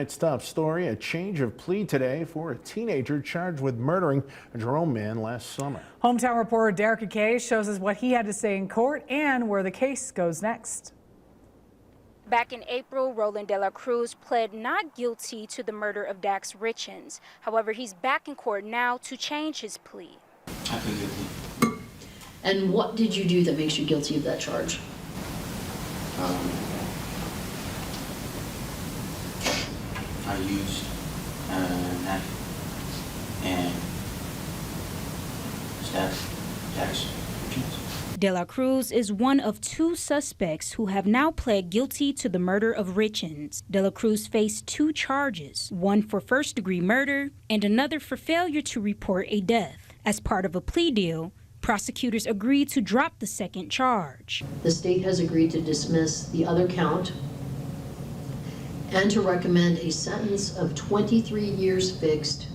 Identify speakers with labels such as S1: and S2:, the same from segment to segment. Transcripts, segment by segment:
S1: Tonight's top story, a change of plea today for a teenager charged with murdering a Jerome man last summer.
S2: Hometown reporter Derek Kay shows us what he had to say in court and where the case goes next.
S3: Back in April, Roland De La Cruz pled not guilty to the murder of Dax Richens. However, he's back in court now to change his plea.
S4: I plead guilty.
S5: And what did you do that makes you guilty of that charge?
S4: I used a knife and stabbed Dax Richens.
S3: De La Cruz is one of two suspects who have now pled guilty to the murder of Richens. De La Cruz faced two charges, one for first-degree murder and another for failure to report a death. As part of a plea deal, prosecutors agreed to drop the second charge.
S5: The state has agreed to dismiss the other count and to recommend a sentence of 23 years fixed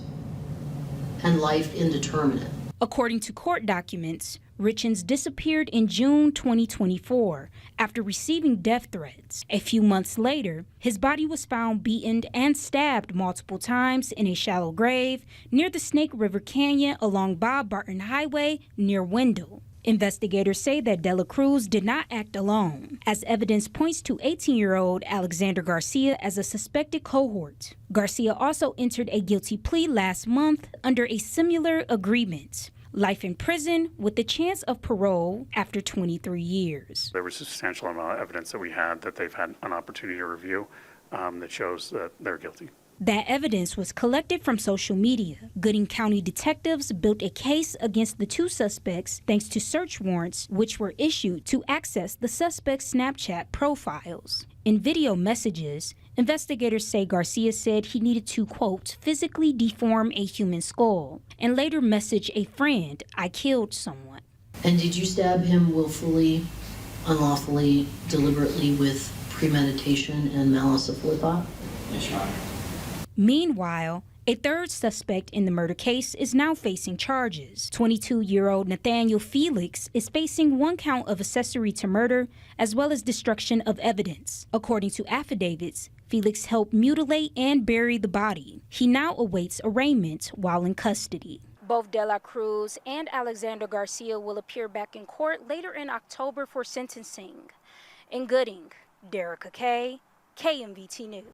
S5: and life indeterminate.
S3: According to court documents, Richens disappeared in June 2024 after receiving death threats. A few months later, his body was found beaten and stabbed multiple times in a shallow grave near the Snake River Canyon along Bob Barton Highway near Wendell. Investigators say that De La Cruz did not act alone, as evidence points to 18-year-old Alexander Garcia as a suspected cohort. Garcia also entered a guilty plea last month under a similar agreement: life in prison with the chance of parole after 23 years.
S6: There was a substantial amount of evidence that we had that they've had an opportunity to review that shows that they're guilty.
S3: That evidence was collected from social media. Gooding County detectives built a case against the two suspects thanks to search warrants which were issued to access the suspects' Snapchat profiles. In video messages, investigators say Garcia said he needed to, quote, physically deform a human skull, and later message a friend, "I killed someone."
S5: And did you stab him willfully, unlawfully, deliberately, with premeditation and malice aforethought?
S4: Yes, Your Honor.
S3: Meanwhile, a third suspect in the murder case is now facing charges. 22-year-old Nathaniel Felix is facing one count of accessory to murder as well as destruction of evidence. According to affidavits, Felix helped mutilate and bury the body. He now awaits arraignment while in custody. Both De La Cruz and Alexander Garcia will appear back in court later in October for sentencing. In Gooding, Derek Kay, KMVT News.